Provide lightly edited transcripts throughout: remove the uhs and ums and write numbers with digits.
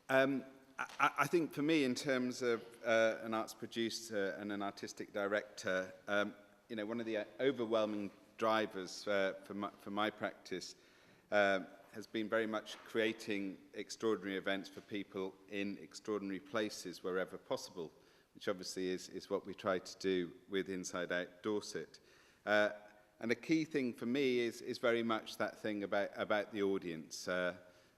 I think for me, in terms of an arts producer and an artistic director, one of the overwhelming drivers for my practice has been very much creating extraordinary events for people in extraordinary places wherever possible, which obviously is what we try to do with Inside Out Dorset. And a key thing for me is very much that thing about the audience.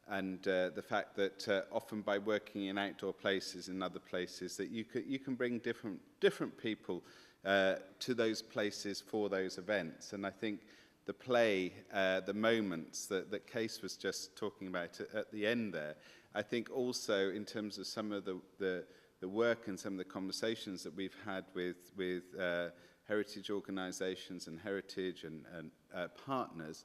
And the fact that often by working in outdoor places and other places that you can bring different people to those places for those events. And I think the play, the moments that Case was just talking about at the end there, I think also in terms of some of the work and some of the conversations that we've had with heritage organisations and heritage and partners,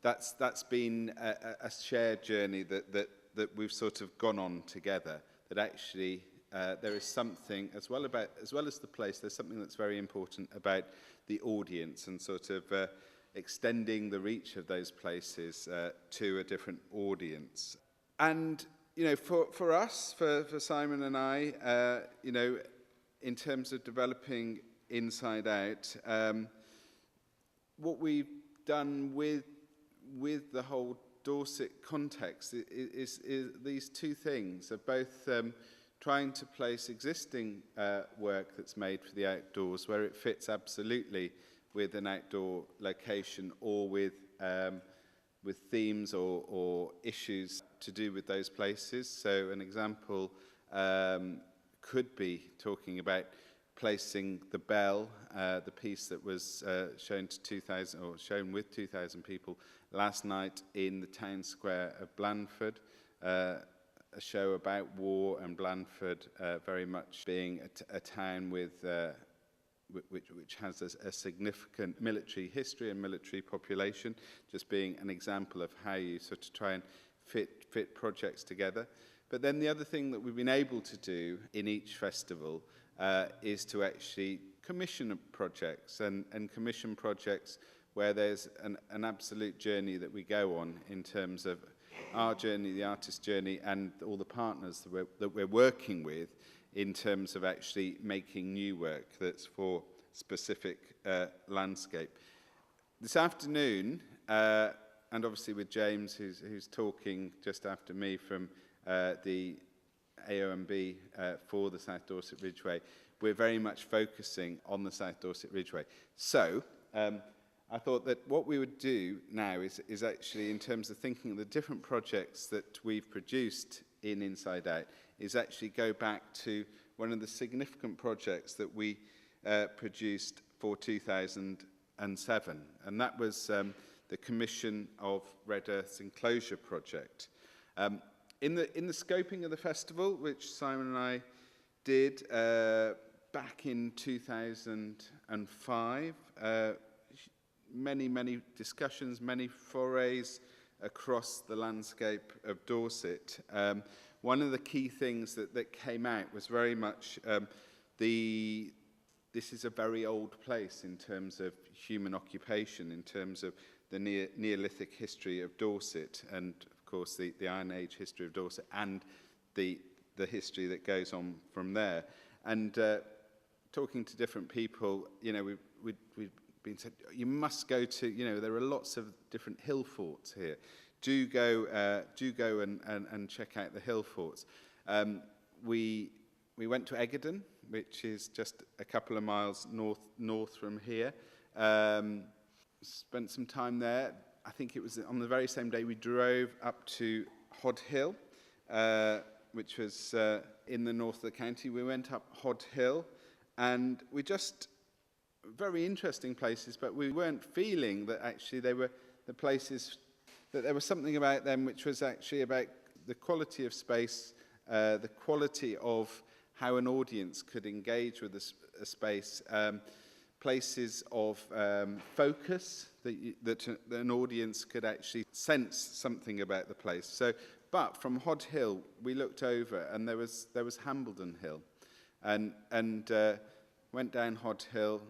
that's been a shared journey that we've sort of gone on together, that actually there is something, as well as the place, there's something that's very important about the audience and sort of extending the reach of those places to a different audience. And, for us, for Simon and I, in terms of developing Inside Out, what we've done with the whole Dorset context is these two things of both trying to place existing work that's made for the outdoors where it fits absolutely with an outdoor location or with themes or issues to do with those places. So an example could be talking about placing the bell, the piece that was shown to 2,000 or shown with 2,000 people last night in the town square of Blandford, a show about war and Blandford very much being a town with which has a significant military history and military population, just being an example of how you sort of try and fit projects together. But then the other thing that we've been able to do in each festival is to actually commission projects and commission projects where there's an absolute journey that we go on in terms of our journey, the artist's journey, and all the partners that we're working with in terms of actually making new work that's for specific landscape. This afternoon, and obviously with James, who's talking just after me from the AOMB for the South Dorset Ridgeway, we're very much focusing on the South Dorset Ridgeway. So I thought that what we would do now is actually, in terms of thinking of the different projects that we've produced in Inside Out, is actually go back to one of the significant projects that we produced for 2007, and that was the commission of Red Earth's Enclosure project. In the scoping of the festival, which Simon and I did back in 2005, many discussions, many forays across the landscape of Dorset. One of the key things that came out was very much this is a very old place in terms of human occupation, in terms of the Neolithic history of Dorset, and of course the Iron Age history of Dorset, and the history that goes on from there. And talking to different people, we've been said, you must go to, there are lots of different hill forts here. Do go and check out the hill forts. We went to Egerton, which is just a couple of miles north from here. Spent some time there. I think it was on the very same day we drove up to Hod Hill, which was in the north of the county. We went up Hod Hill, and we just, very interesting places, but we weren't feeling that actually they were the places, that there was something about them which was actually about the quality of space, the quality of how an audience could engage with a space, places of focus that an audience could actually sense something about the place. So, but from Hod Hill, we looked over, and there was Hambledon Hill, and went down Hod Hill,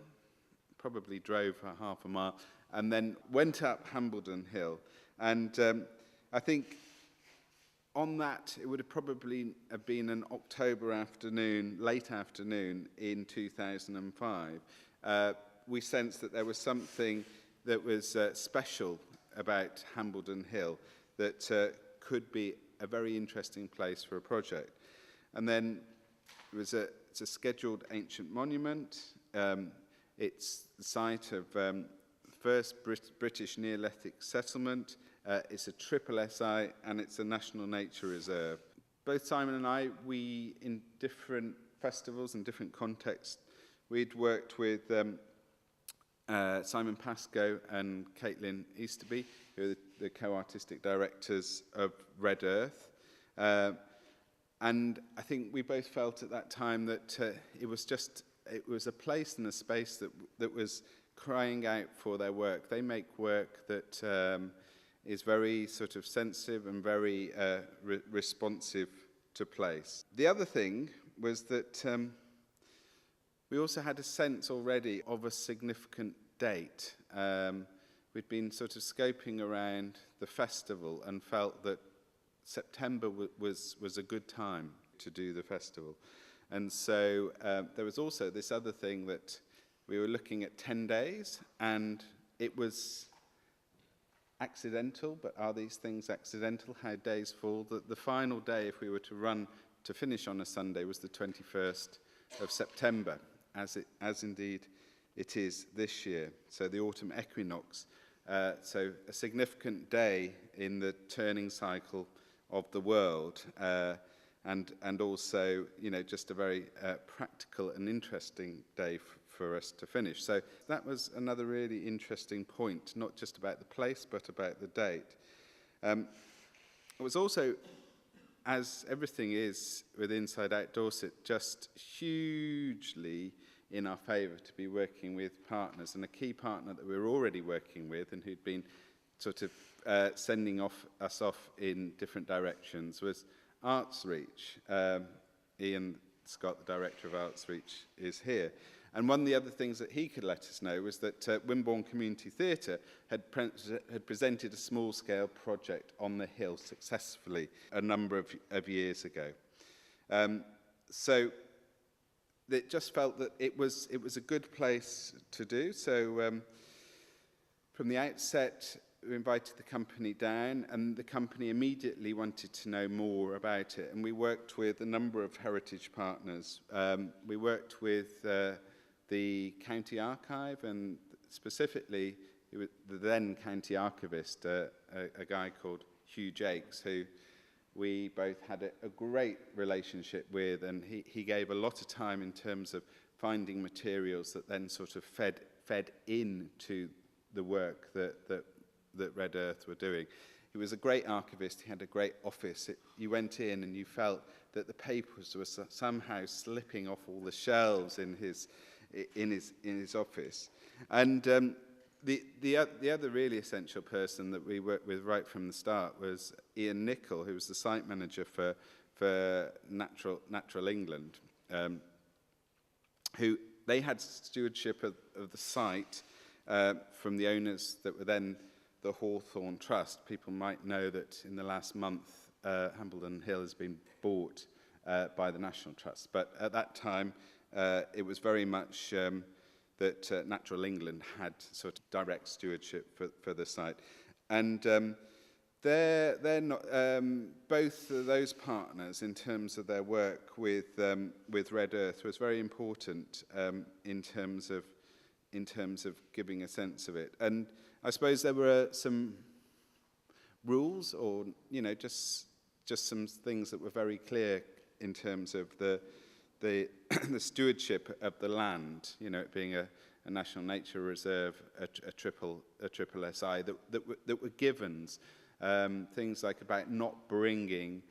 probably drove a half a mile, and then went up Hambledon Hill. And I think on that, it would have probably have been an October afternoon, late afternoon in 2005. We sensed that there was something that was special about Hambledon Hill that could be a very interesting place for a project. And then it's a scheduled ancient monument. It's the site of the first British Neolithic settlement. It's a triple SI, and it's a National Nature Reserve. Both Simon and I, in different festivals and different contexts, we'd worked with Simon Pascoe and Caitlin Easterby, who are the co-artistic directors of Red Earth. And I think we both felt at that time that it was a place and a space that was crying out for their work. They make work that is very sort of sensitive and very responsive to place. The other thing was that we also had a sense already of a significant date. We'd been sort of scoping around the festival and felt that September was a good time to do the festival. And so there was also this other thing that we were looking at 10 days, and it was accidental, but are these things accidental? How days fall? The final day, if we were to finish on a Sunday, was the 21st of September, as indeed it is this year. So the autumn equinox. So a significant day in the turning cycle of the world, and also, just a very practical and interesting day for us to finish. So that was another really interesting point, not just about the place, but about the date. It was also, as everything is with Inside Out Dorset, just hugely in our favour to be working with partners. And a key partner that we were already working with and who'd been sort of sending us off in different directions was Arts Reach. Ian Scott, the director of Arts Reach, is here. And one of the other things that he could let us know was that Wimborne Community Theatre had presented a small-scale project on the hill successfully a number of years ago. So it just felt that it was a good place to do. So from the outset, we invited the company down, and the company immediately wanted to know more about it. And we worked with a number of heritage partners. We worked with the County Archive, and specifically the then County Archivist, a guy called Hugh Jakes, who we both had a great relationship with, and he gave a lot of time in terms of finding materials that then sort of fed into the work that Red Earth were doing. He was a great archivist. He had a great office. You went in and you felt that the papers were somehow slipping off all the shelves in his office. And the other really essential person that we worked with right from the start was Ian Nichol, who was the site manager for Natural England, who they had stewardship of the site from the owners that were then the Hawthorne Trust. People might know that in the last month, Hambledon Hill has been bought by the National Trust. But at that time, it was very much that Natural England had sort of direct stewardship for the site. And they're not, both of those partners, in terms of their work with Red Earth, was very important in terms of giving a sense of it. And I suppose there were some rules, or just some things that were very clear in terms of the the stewardship of the land, it being a National Nature Reserve, a triple SI, that were givens. Things like about not bringing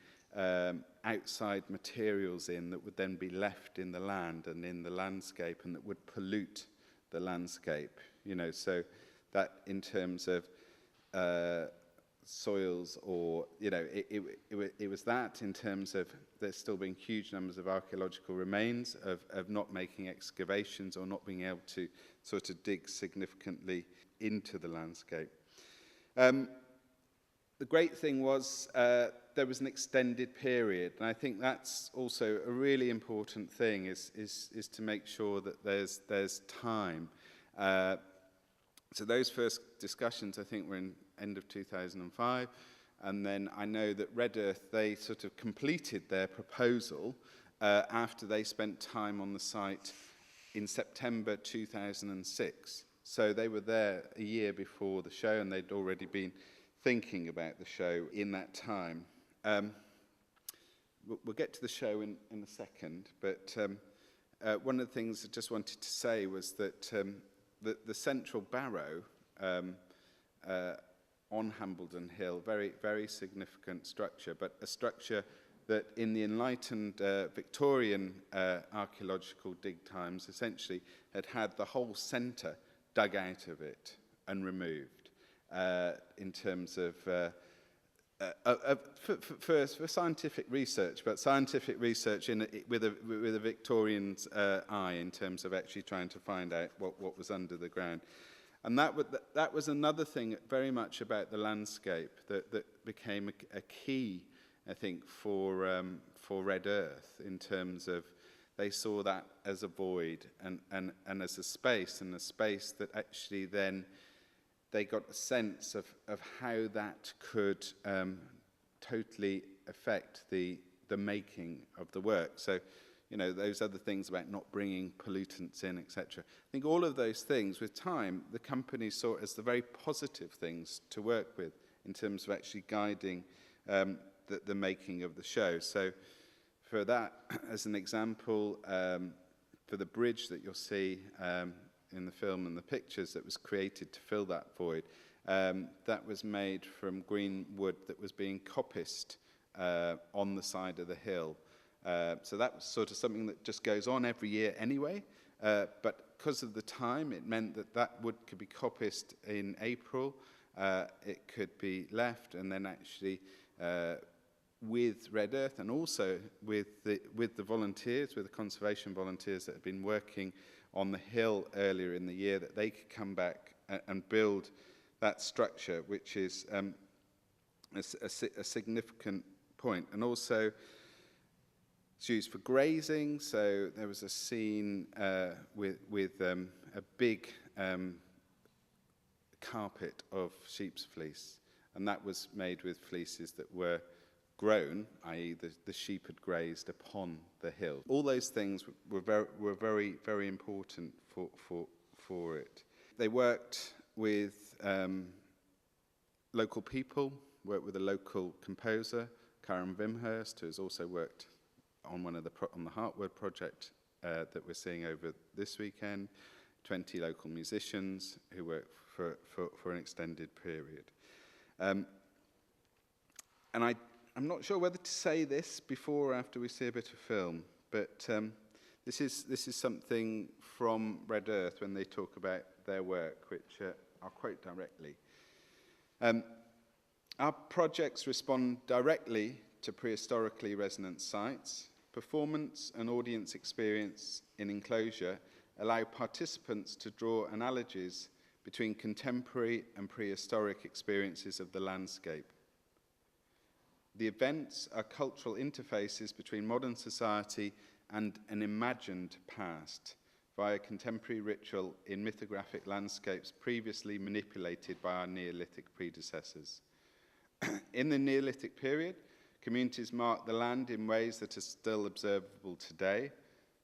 outside materials in that would then be left in the land and in the landscape, and that would pollute the landscape. So that in terms of soils, or it was that in terms of there still being huge numbers of archaeological remains, of not making excavations or not being able to sort of dig significantly into the landscape. The great thing was there was an extended period. And I think that's also a really important thing, is to make sure that there's time. So those first discussions, I think, were in end of 2005. And then I know that Red Earth, they sort of completed their proposal after they spent time on the site in September 2006. So they were there a year before the show, and they'd already been thinking about the show in that time. We'll get to the show in a second, but one of the things I just wanted to say was that the central barrow on Hambledon Hill, very, very significant structure, but a structure that in the enlightened Victorian archaeological dig times essentially had the whole centre dug out of it and removed in terms of for scientific research, but scientific research with a Victorian's eye in terms of actually trying to find out what was under the ground. And that was another thing very much about the landscape that became a key, I think, for Red Earth, in terms of they saw that as a void and as a space that actually then they got a sense of how that could totally affect the making of the work. So, you know, those other things about not bringing pollutants in, etc. I think all of those things, with time, the company saw as the very positive things to work with in terms of actually guiding the making of the show. So for that, as an example, for the bridge that you'll see in the film and the pictures that was created to fill that void, that was made from green wood that was being coppiced on the side of the hill. So that was sort of something that just goes on every year anyway, but because of the time, it meant that wood could be coppiced in April, it could be left, and then actually with Red Earth and also with the volunteers, with the conservation volunteers that had been working on the hill earlier in the year, that they could come back and build that structure, which is a significant point. And also, it's used for grazing, so there was a scene with a big carpet of sheep's fleece, and that was made with fleeces that were grown, i.e. the sheep had grazed upon the hill. All those things were very, very important for it. They worked with local people, worked with a local composer, Karen Wimhurst, who has also worked on on the Heartwood project that we're seeing over this weekend, 20 local musicians who worked for an extended period. And I'm not sure whether to say this before or after we see a bit of film, but this is something from Red Earth when they talk about their work, which I'll quote directly. Our projects respond directly to prehistorically resonant sites. Performance and audience experience in Enclosure allow participants to draw analogies between contemporary and prehistoric experiences of the landscape. The events are cultural interfaces between modern society and an imagined past via contemporary ritual in mythographic landscapes previously manipulated by our Neolithic predecessors. In the Neolithic period, communities marked the land in ways that are still observable today.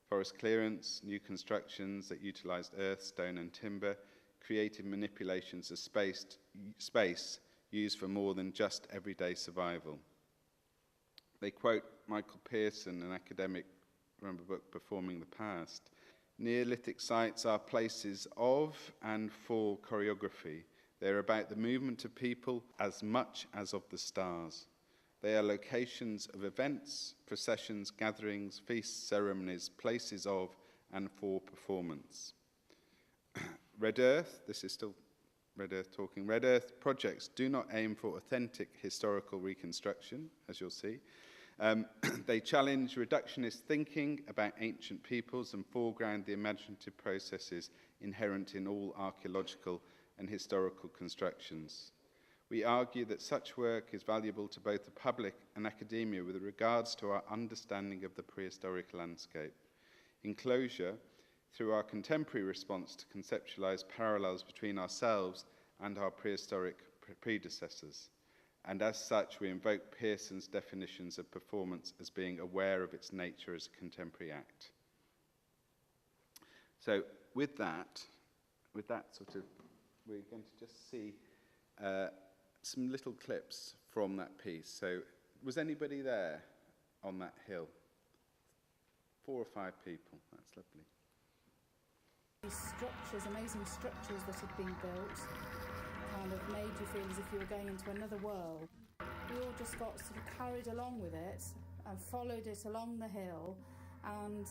Forest clearance, new constructions that utilized earth, stone and timber, creative manipulations of space used for more than just everyday survival. They quote Michael Pearson, an academic from a book, Performing the Past. Neolithic sites are places of and for choreography. They're about the movement of people as much as of the stars. They are locations of events, processions, gatherings, feasts, ceremonies, places of and for performance. Red Earth, this is still Red Earth talking, Red Earth projects do not aim for authentic historical reconstruction, as you'll see. They challenge reductionist thinking about ancient peoples and foreground the imaginative processes inherent in all archaeological and historical constructions. We argue that such work is valuable to both the public and academia with regards to our understanding of the prehistoric landscape. Enclosure, through our contemporary response to conceptualize parallels between ourselves and our prehistoric predecessors. And as such, we invoke Pearson's definitions of performance as being aware of its nature as a contemporary act. So with that sort of, we're going to just see some little clips from that piece. So was anybody there on that hill? 4 or 5 people, that's lovely. These structures, amazing structures that had been built, kind of made you feel as if you were going into another world. We all just got sort of carried along with it and followed it along the hill, and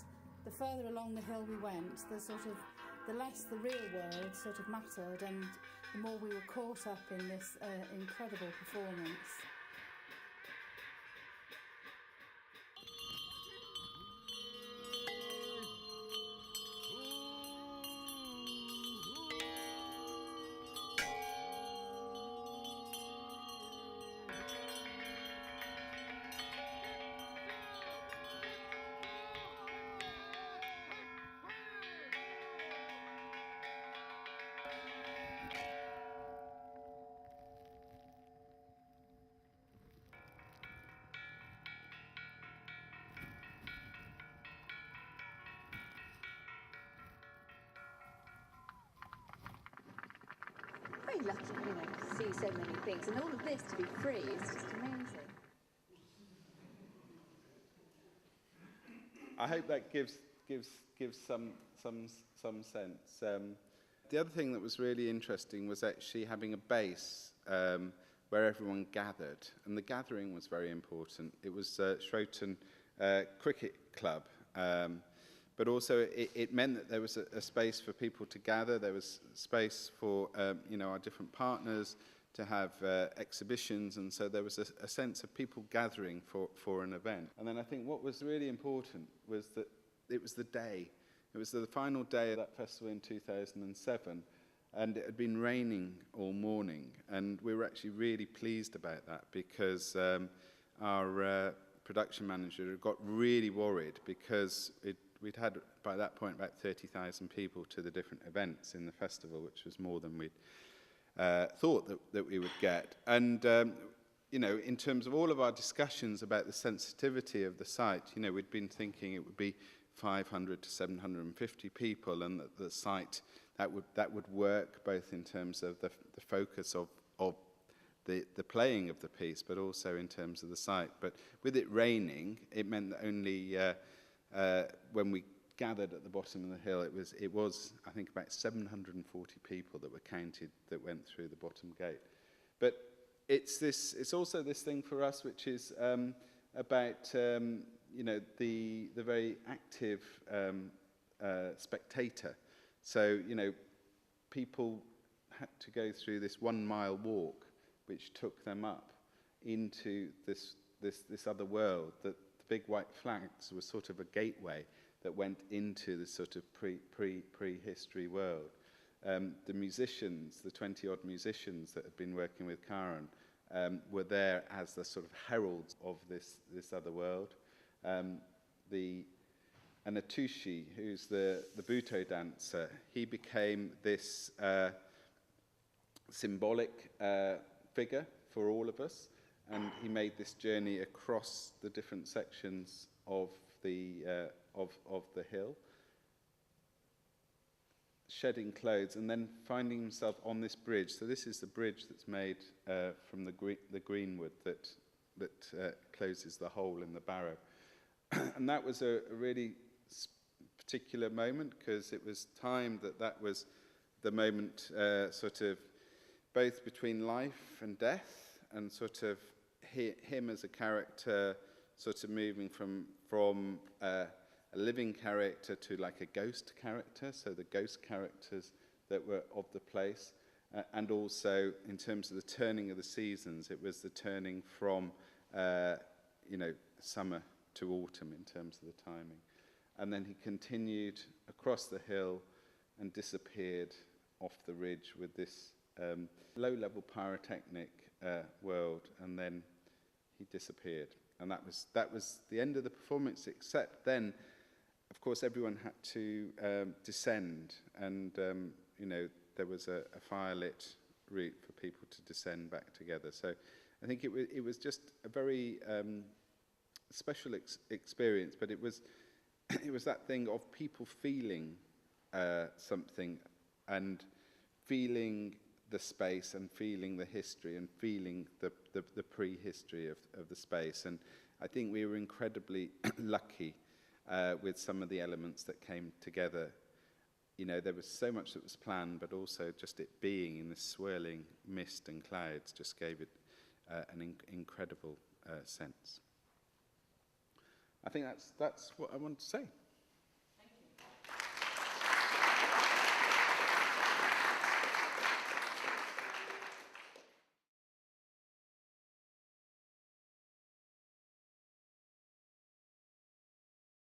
the further along the hill we went, the less the real world sort of mattered, and the more we were caught up in this incredible performance. Very lucky, to see so many things, and all of this to be free is just amazing. I hope that gives some sense. The other thing that was really interesting was actually having a base where everyone gathered, and the gathering was very important. It was Shroton Cricket Club, but also it meant that there was a space for people to gather. There was space for our different partners to have exhibitions, and so there was a sense of people gathering for an event. And then I think what was really important was that it was the day. It was the final day of that festival in 2007, and it had been raining all morning, and we were actually really pleased about that because our production manager got really worried because we'd had, by that point, about 30,000 people to the different events in the festival, which was more than we'd thought that we would get. And, in terms of all of our discussions about the sensitivity of the site, we'd been thinking it would be 500 to 750 people, and that the site, that would work both in terms of the focus of the playing of the piece, but also in terms of the site. But with it raining, it meant that only when we gathered at the bottom of the hill, it was I think about 740 people that were counted that went through the bottom gate. But it's also this thing for us, which is about the very active spectator. So people had to go through this 1 mile walk, which took them up into this other world. That the big white flags was sort of a gateway that went into the sort of prehistory world. The musicians, the 20-odd musicians that had been working with Karen, were there as the sort of heralds of this other world. The Anatushi, who's the Buto dancer, he became this symbolic figure for all of us, and he made this journey across the different sections of the hill, shedding clothes, and then finding himself on this bridge. So this is the bridge that's made from the greenwood that closes the hole in the barrow. And that was a really particular moment, because it was timed that was the moment sort of both between life and death, and sort of him as a character sort of moving from a living character to like a ghost character, so the ghost characters that were of the place, and also in terms of the turning of the seasons, it was the turning from summer to autumn in terms of the timing. And then he continued across the hill and disappeared off the ridge with this low-level pyrotechnic world, and then he disappeared. And that was the end of the performance, except then, of course, everyone had to descend, and there was a firelit route for people to descend back together. So I think it was just a very special experience, but it was that thing of people feeling something, and feeling the space, and feeling the history, and feeling the prehistory of the space. And I think we were incredibly lucky with some of the elements that came together. There was so much that was planned, but also just it being in this swirling mist and clouds just gave it an incredible sense. I think that's what I wanted to say.